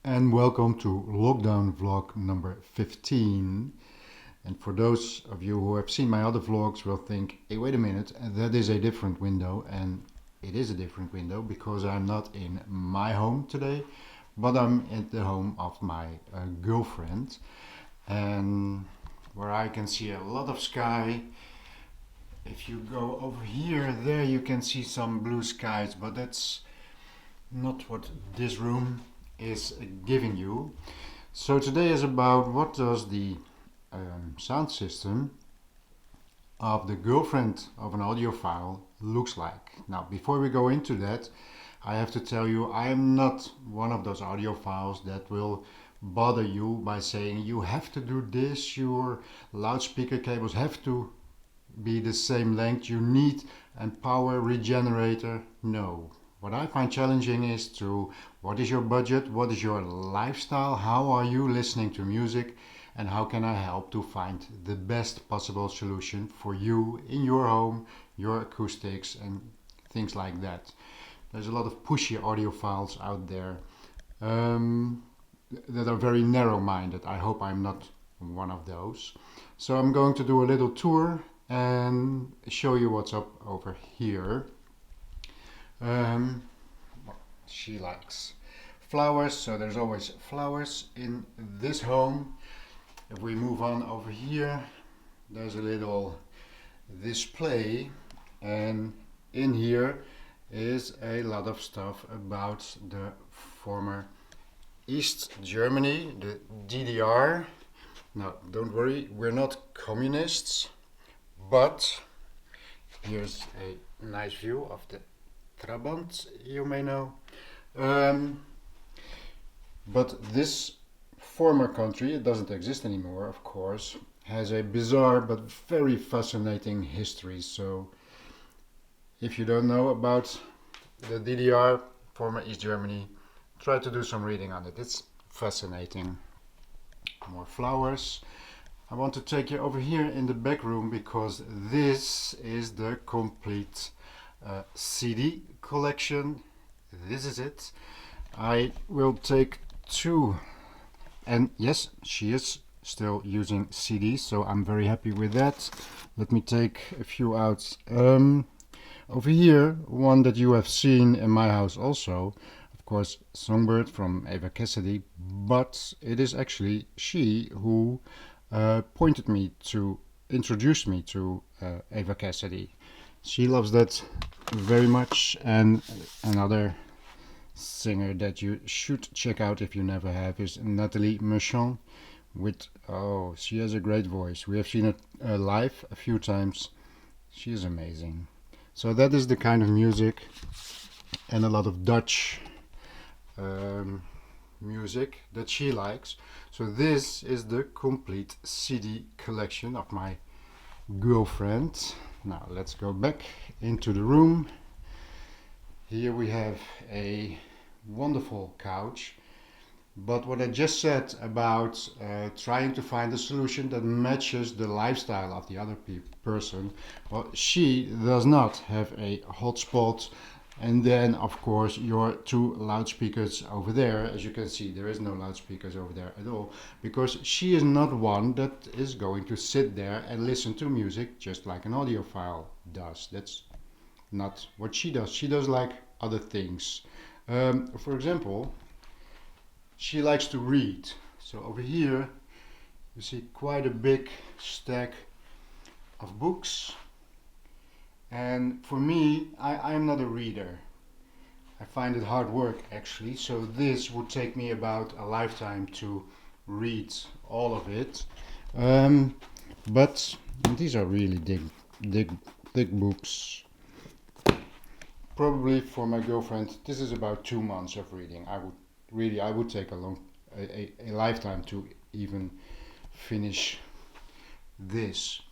and welcome to lockdown vlog number 15. And for those of you who have seen my other vlogs will think, hey, wait a minute, that is a different window. And it is a different window because I'm not in my home today, but I'm at the home of my girlfriend, and where I can see a lot of sky. If you go over here, there you can see some blue skies, but that's not what this room is giving you. So today is about what does the sound system of the girlfriend of an audiophile looks like. Now, before we go into that, I have to tell you I am not one of those audiophiles that will bother you by saying you have to do this, your loudspeaker cables have to be the same length, you need a power regenerator. No. What I find challenging is what is your budget, what is your lifestyle, how are you listening to music, and how can I help to find the best possible solution for you in your home, your acoustics, and things like that. There's a lot of pushy audiophiles out there that are very narrow-minded. I hope I'm not one of those. So I'm going to do a little tour and show you what's up over here. She likes flowers, so there's always flowers in this home. If we move on over here, there's a little display, and in here is a lot of stuff about the former East Germany, the DDR. Now, don't worry, we're not communists, but here's a nice view of the Trabant, you may know. But this former country, it doesn't exist anymore, of course, has a bizarre but very fascinating history. So if you don't know about the DDR, former East Germany, try to do some reading on it. It's fascinating. More flowers. I want to take you over here in the back room because this is the complete CD collection. This is it. I will take two, and yes, she is still using CDs, so I'm very happy with that. Let me take a few out. Over here, one that you have seen in my house also, of course, Songbird from Eva Cassidy, but it is actually she who introduced me to Eva Cassidy. She loves that very much, and another singer that you should check out if you never have is Nathalie Merchant she has a great voice. We have seen it live a few times. She is amazing. So that is the kind of music, and a lot of Dutch music that she likes. So this is the complete CD collection of my girlfriend. Now let's go back into the room. Here we have a wonderful couch, but what I just said about trying to find a solution that matches the lifestyle of the other person, well, she does not have a hotspot. And then, of course, your two loudspeakers over there. As you can see, there is no loudspeakers over there at all, because she is not one that is going to sit there and listen to music just like an audiophile does. That's not what she does. She does like other things. For example, she likes to read. So over here, you see quite a big stack of books. And for me, I am not a reader. I find it hard work actually, so this would take me about a lifetime to read all of it. But these are really thick books. Probably for my girlfriend, this is about 2 months of reading. I would take a lifetime to even finish this.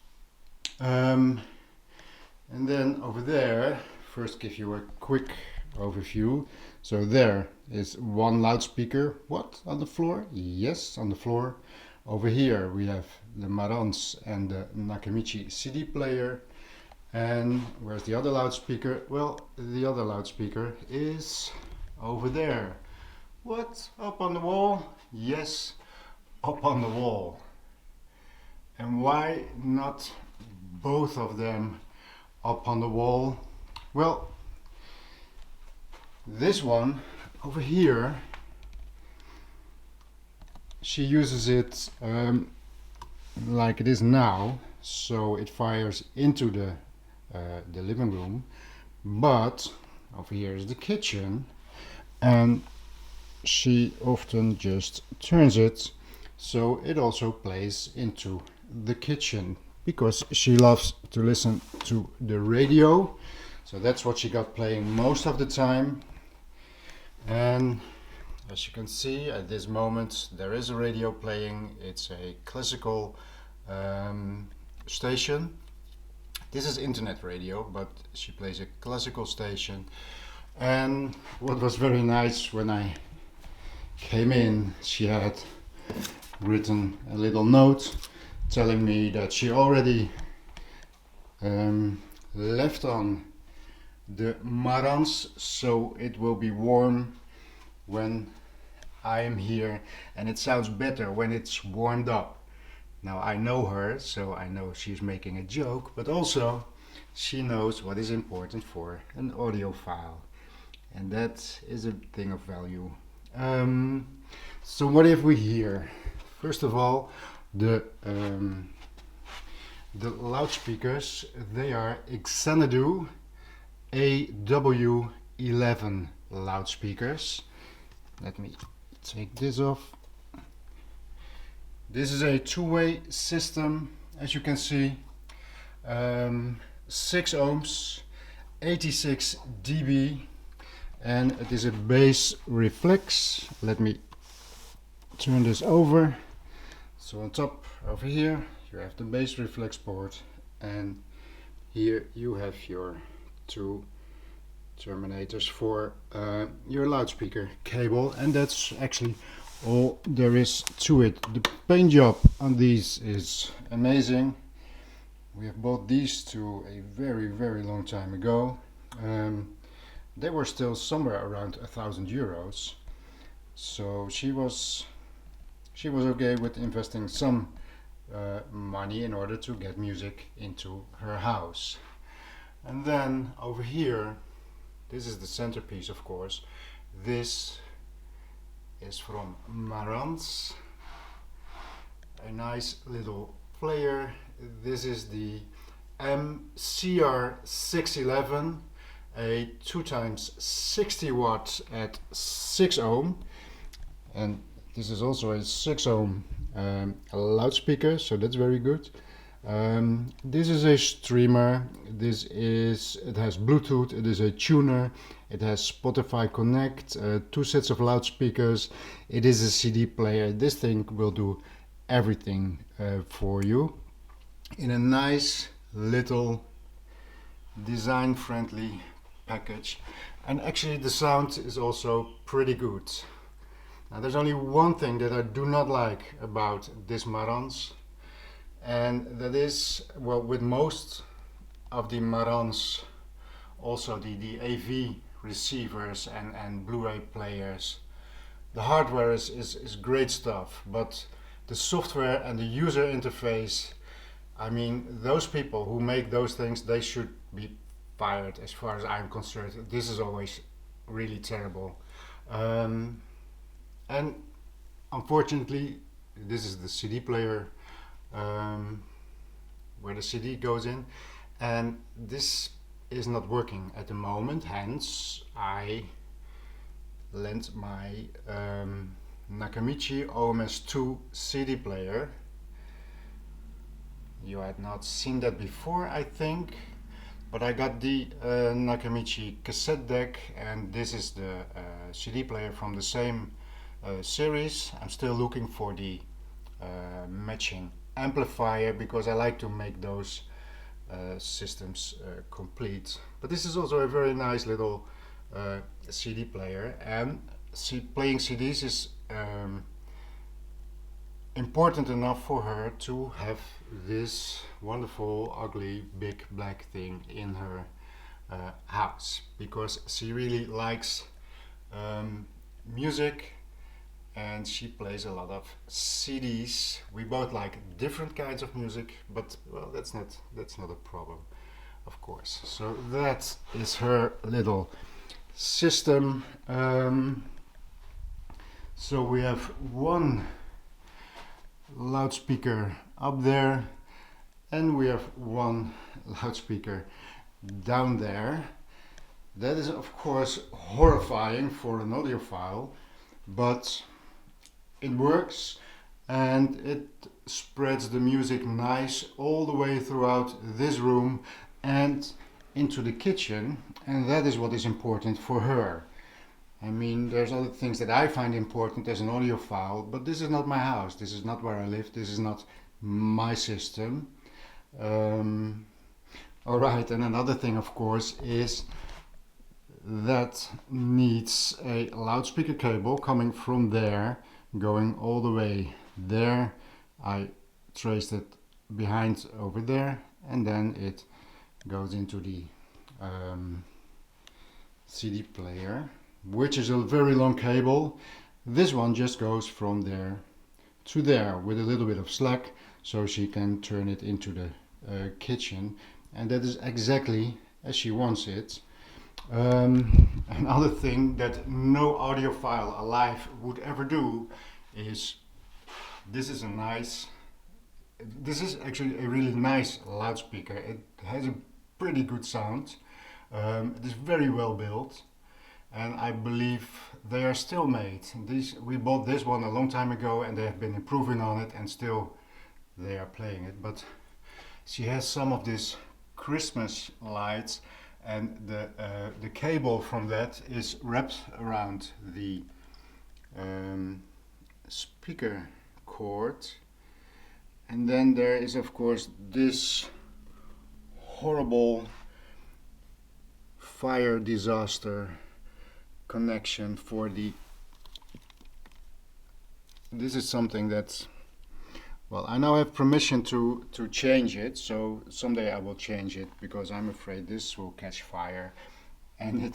And then over there, first give you a quick overview. So there is one loudspeaker. What? On the floor? Yes, on the floor. Over here we have the Marantz and the Nakamichi CD player. And where's the other loudspeaker? Well, the other loudspeaker is over there What? Up on the wall? Yes, up on the wall. And why not both of them up on the wall? Well, this one over here, she uses it like it is now, so it fires into the living room. But over here is the kitchen, and she often just turns it so it also plays into the kitchen because she loves to listen to the radio. So that's what she got playing most of the time. And as you can see at this moment, there is a radio playing. It's a classical station. This is internet radio, but she plays a classical station. And what was very nice, when I came in, she had written a little note telling me that she already left on the Marantz, so it will be warm when I am here, and it sounds better when it's warmed up. Now I know her, so I know she's making a joke, but also she knows what is important for an audiophile, and that is a thing of value. So what have we here? First of all, the loudspeakers, they are Xanadu AW11 loudspeakers. Let me take this off. This is a two-way system, as you can see. 6 ohms, 86 dB, and it is a bass reflex. Let me turn this over. So on top over here you have the bass reflex port, and here you have your two terminators for your loudspeaker cable, and that's actually all there is to it. The paint job on these is amazing. We have bought these two a very long time ago. They were still somewhere around €1,000, so she was okay with investing some money in order to get music into her house. And then over here, this is the centerpiece, of course. This is from Marantz, a nice little player. This is the MCR611, a 2x 60 watt at 6 ohm, and this is also a 6 ohm loudspeaker, so that's very good. This is a streamer. It has Bluetooth, it is a tuner, it has Spotify Connect, 2 sets of loudspeakers, it is a CD player. This thing will do everything for you in a nice little design friendly package. And actually the sound is also pretty good. Now there's only one thing that I do not like about this Marantz, and that is, well, with most of the Marantz, also the AV receivers and Blu-ray players, the hardware is great stuff, but the software and the user interface, I mean, those people who make those things, they should be fired as far as I'm concerned. This is always really terrible. And unfortunately, this is the CD player where the CD goes in, and this is not working at the moment. Hence, I lent my Nakamichi OMS2 CD player. You had not seen that before, I think, but I got the Nakamichi cassette deck, and this is the CD player from the same series. I'm still looking for the matching amplifier because I like to make those systems complete. But this is also a very nice little CD player, and playing CDs is important enough for her to have this wonderful, ugly, big black thing in her house, because she really likes music, and she plays a lot of CDs. We both like different kinds of music, but well, that's not a problem, of course. So that is her little system. So we have one loudspeaker up there, and we have one loudspeaker down there. That is of course horrifying for an audiophile, but it works, and it spreads the music nice all the way throughout this room and into the kitchen, and that is what is important for her. I mean, there's other things that I find important as an audiophile, but this is not my house, this is not where I live, this is not my system. Alright, and another thing of course is that needs a loudspeaker cable coming from there, going all the way there. I traced it behind over there, and then it goes into the CD player, which is a very long cable. This one just goes from there to there with a little bit of slack, so she can turn it into the kitchen, and that is exactly as she wants it. Another thing that no audiophile alive would ever do is, this is actually a really nice loudspeaker. It has a pretty good sound. It is very well built, and I believe they are still made. We bought this one a long time ago, and they have been improving on it, and still they are playing it. But she has some of these Christmas lights, and the cable from that is wrapped around the speaker cord, and then there is of course this horrible fire disaster connection for the, this is something that, well, I now have permission to change it, so someday I will change it, because I'm afraid this will catch fire. And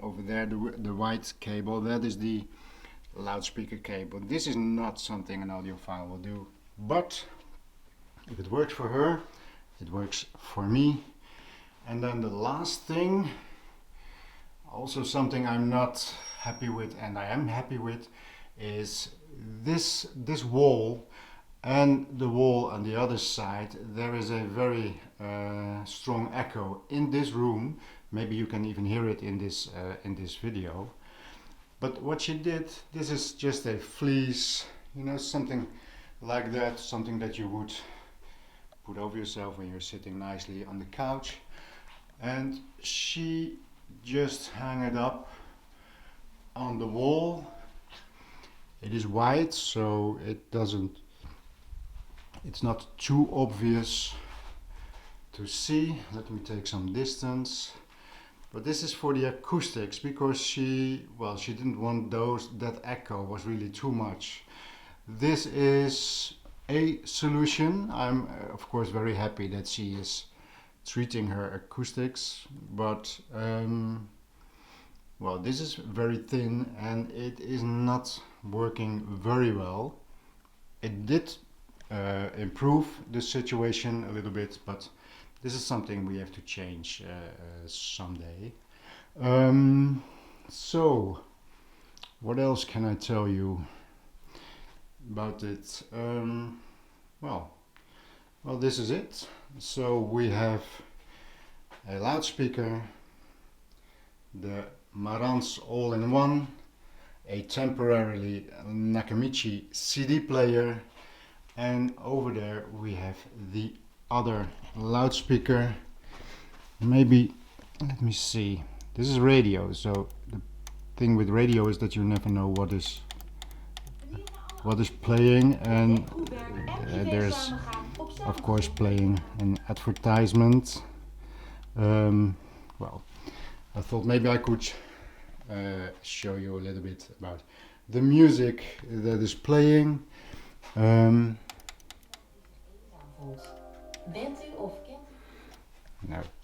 over there the white cable, that is the loudspeaker cable. This is not something an audiophile will do, but if it works for her, it works for me. And then the last thing, also something I'm not happy with and I am happy with, is this wall. And the wall on the other side, there is a very strong echo in this room. Maybe you can even hear it in this video. But what she did, this is just a fleece, you know, something like that, something that you would put over yourself when you're sitting nicely on the couch. And she just hung it up on the wall. It is white, so it's not too obvious to see. Let me take some distance. But this is for the acoustics, because she didn't want that echo was really too much. This is a solution. I'm of course very happy that she is treating her acoustics, but well, this is very thin and it is not working very well. It did improve the situation a little bit, but this is something we have to change someday. So what else can I tell you about it? Well, this is it. So we have a loudspeaker, the Marantz all-in-one, a temporarily Nakamichi CD player, and over there we have the other loudspeaker. Maybe, let me see, this is radio, so the thing with radio is that you never know what is playing, and there's of course playing an advertisement. Well, I thought maybe I could show you a little bit about the music that is playing. No,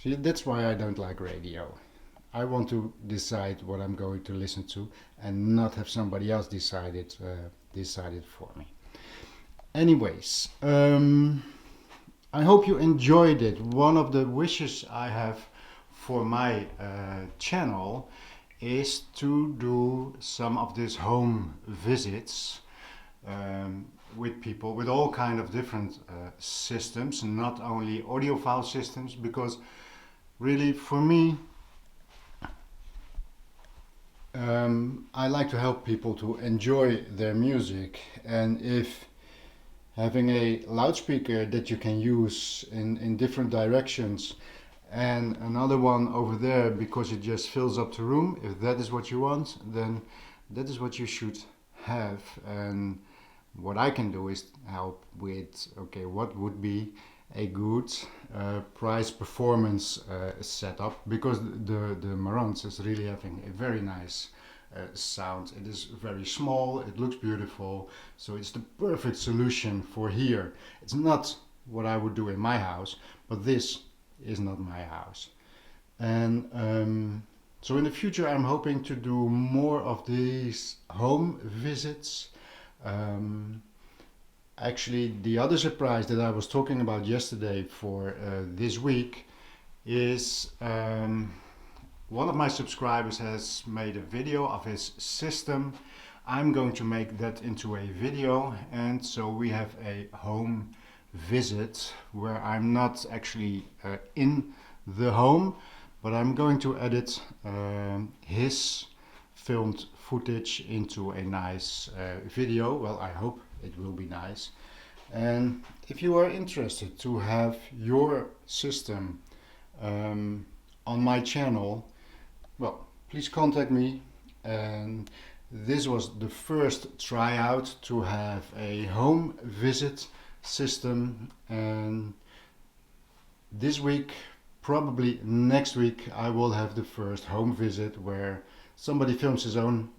see, that's why I don't like radio. I want to decide what I'm going to listen to and not have somebody else decide it for me. Anyways, I hope you enjoyed it. One of the wishes I have for my channel is to do some of these home visits with people with all kind of different systems, not only audiophile systems, because really for me I like to help people to enjoy their music, and if having a loudspeaker that you can use in different directions and another one over there because it just fills up the room, if that is what you want, then that is what you should have. And what I can do is help with, okay, what would be a good price performance setup, because the Marantz is really having a very nice sound. It is very small, it looks beautiful, so it's the perfect solution for here. It's not what I would do in my house, but this is not my house. And so in the future I'm hoping to do more of these home visits. Actually, the other surprise that I was talking about yesterday for this week is one of my subscribers has made a video of his system. I'm going to make that into a video, and so we have a home visit where I'm not actually in the home, but I'm going to edit his filmed footage into a nice video. Well, I hope it will be nice. And if you are interested to have your system on my channel, well, please contact me. And this was the first tryout to have a home visit system, and this week, probably next week, I will have the first home visit where somebody films his own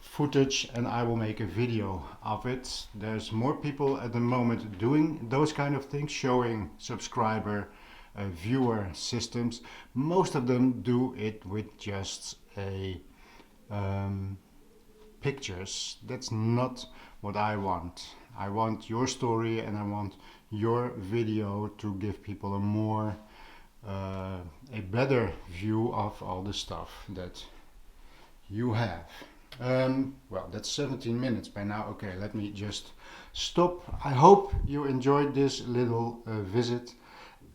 footage and I will make a video of it. There's more people at the moment doing those kind of things, showing subscriber viewer systems. Most of them do it with just a pictures. That's not what I want. I want your story and I want your video to give people a better view of all the stuff that you have. Well, that's 17 minutes by now. Okay, let me just stop. I hope you enjoyed this little visit,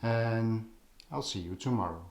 and I'll see you tomorrow.